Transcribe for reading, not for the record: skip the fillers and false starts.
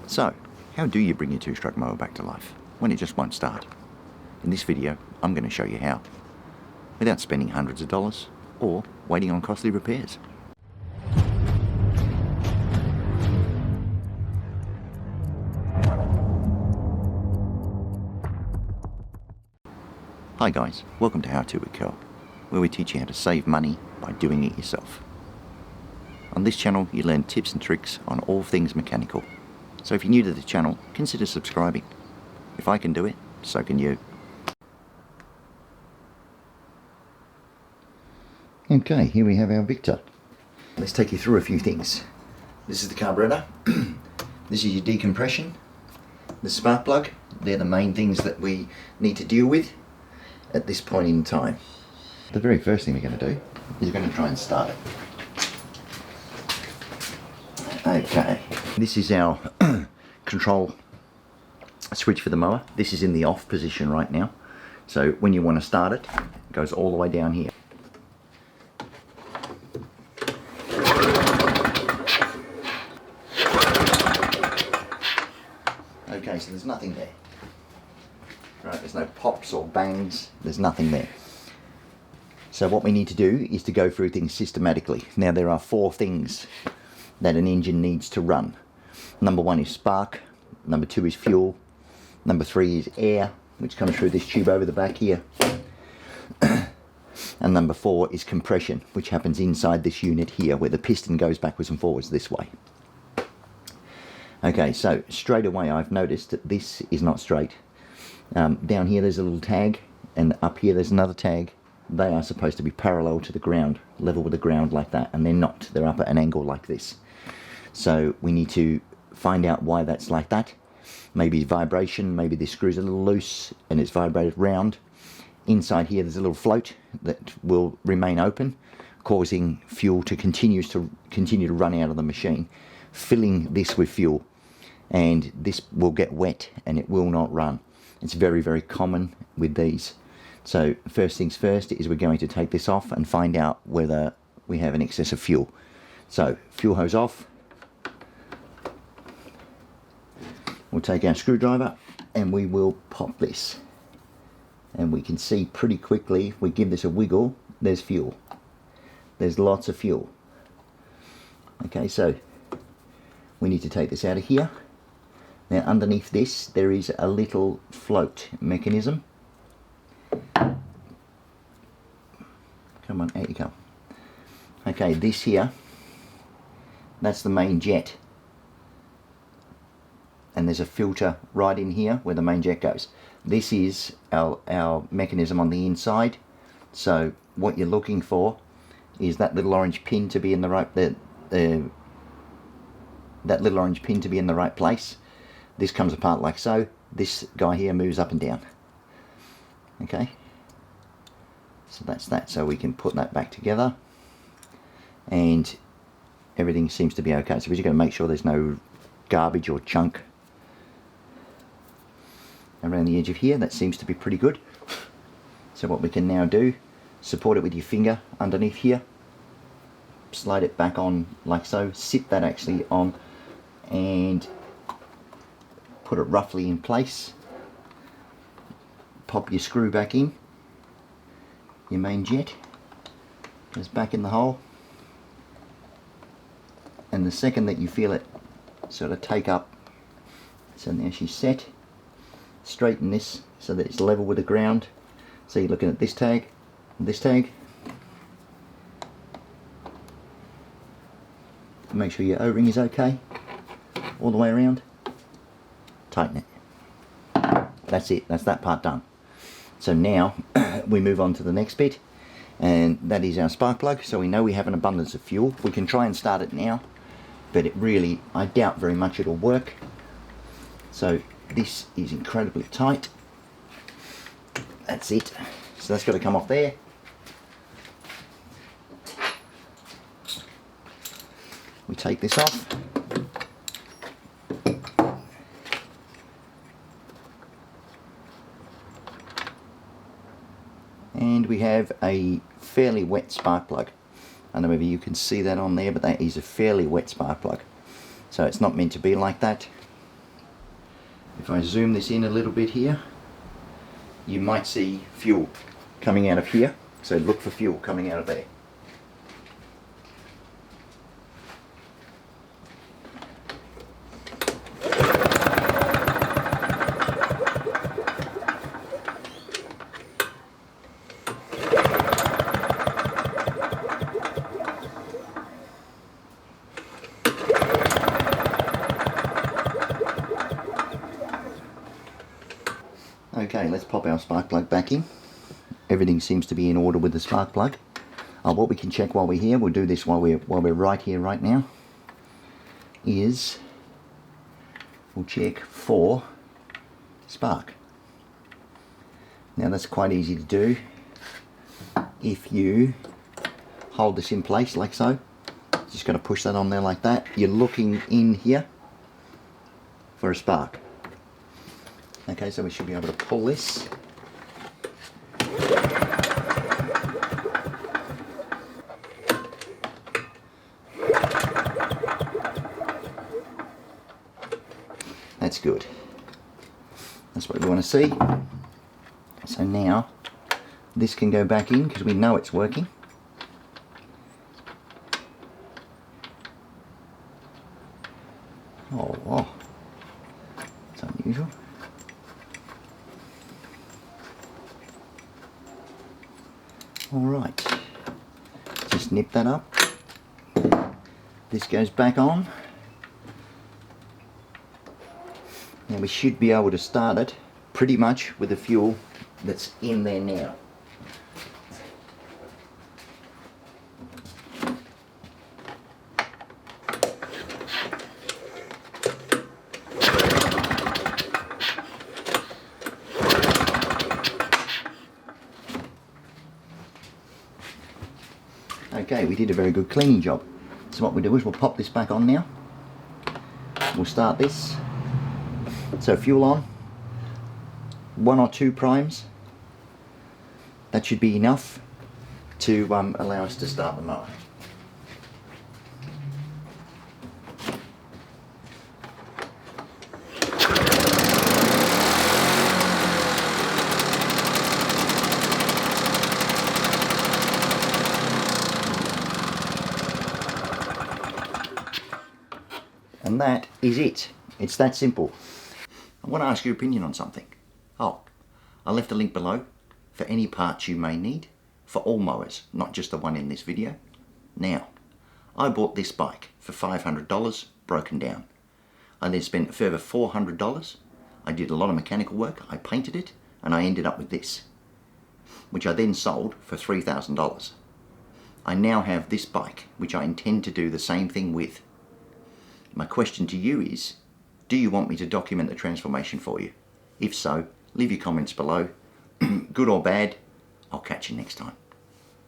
So, how do you bring your two-stroke mower back to life when it just won't start? In this video, I'm going to show you how, without spending hundreds of dollars or waiting on costly repairs. Hi guys, welcome to How To with Kel, where we teach you how to save money by doing it yourself. On this channel, you learn tips and tricks on all things mechanical. So if you're new to the channel, consider subscribing. If I can do it, so can you. Okay, here we have our Victor. Let's take you through a few things. This is the carburetor. This is your decompression. The spark plug. They're the main things that we need to deal with at this point in time. The very first thing we're going to do is we're going to try and start it. Okay, this is our control switch for the mower. This is in the off position right now. So when you want to start it, it goes all the way down here. Okay, so there's nothing there. Right, there's no pops or bangs, there's nothing there. So what we need to do is to go through things systematically. Now there are 4 things that an engine needs to run. Number 1 is spark, number 2 is fuel, number 3 is air, which comes through this tube over the back here, and number 4 is compression, which happens inside this unit here, where the piston goes backwards and forwards this way. Okay, so straight away I've noticed that this is not straight. Down here there's a little tag, and up here there's another tag. They are supposed to be parallel to the ground, level with the ground like that, and they're not. They're up at an angle like this. So we need to find out why that's like that. Maybe vibration, maybe this screw's a little loose and it's vibrated round. Inside here there's a little float that will remain open, causing fuel to continue to run out of the machine, filling this with fuel, and this will get wet and it will not run. It's very, very common with these. So first things first is we're going to take this off and find out whether we have an excess of fuel. So fuel hose off. We'll take our screwdriver and we will pop this. And we can see pretty quickly, if we give this a wiggle, there's fuel. There's lots of fuel. Okay, so we need to take this out of here. Now underneath this there is a little float mechanism. Come on, out you come. Okay, this here, that's the main jet. And there's a filter right in here where the main jet goes. This is our mechanism on the inside. So what you're looking for is that little orange pin to be in the right that little orange pin to be in the right place. This comes apart like so. This guy here moves up and down. Okay, so that's that. So we can put that back together and everything seems to be okay. So we're just going to make sure there's no garbage or chunk around the edge of here. That seems to be pretty good. So what we can now do, support it with your finger underneath here, slide it back on like so, sit that actually on and put it roughly in place. Pop your screw back in. Your main jet goes back in the hole, and the second that you feel it sort of take up, so now she's set, straighten this so that it's level with the ground. So you're looking at this tag and this tag. Make sure your O-ring is okay all the way around. Tighten it. That's it, that's that part done. So now we move on to the next bit, and that is our spark plug. So we know we have an abundance of fuel. We can try and start it now, but it really, I doubt very much it'll work. So this is incredibly tight. That's it. So that's got to come off there. We take this off. And we have a fairly wet spark plug. I don't know whether you can see that on there, but that is a fairly wet spark plug. So it's not meant to be like that. If I zoom this in a little bit here, you might see fuel coming out of here. So look for fuel coming out of there. Okay, let's pop our spark plug back in. Everything seems to be in order with the spark plug. What we can check while we're here, we'll do this while we're right here right now, is we'll check for spark. Now that's quite easy to do. If you hold this in place like so, just going to push that on there like that, you're looking in here for a spark. Okay, so we should be able to pull this. That's good. That's what we want to see. So now this can go back in because we know it's working. Oh, it's unusual. Alright, just nip that up. This goes back on. Now we should be able to start it pretty much with the fuel that's in there now. Okay, we did a very good cleaning job. So what we'll do is we'll pop this back on now. We'll start this. So fuel on, 1 or 2 primes. That should be enough to allow us to start the mower. And that is it. It's that simple. I want to ask your opinion on something. Oh, I left a link below for any parts you may need for all mowers, not just the one in this video. Now, I bought this bike for $500 broken down. I then spent a further $400. I did a lot of mechanical work, I painted it, and I ended up with this, which I then sold for $3,000. I now have this bike, which I intend to do the same thing with. My question to you is, do you want me to document the transformation for you? If so, leave your comments below. Good or bad, I'll catch you next time.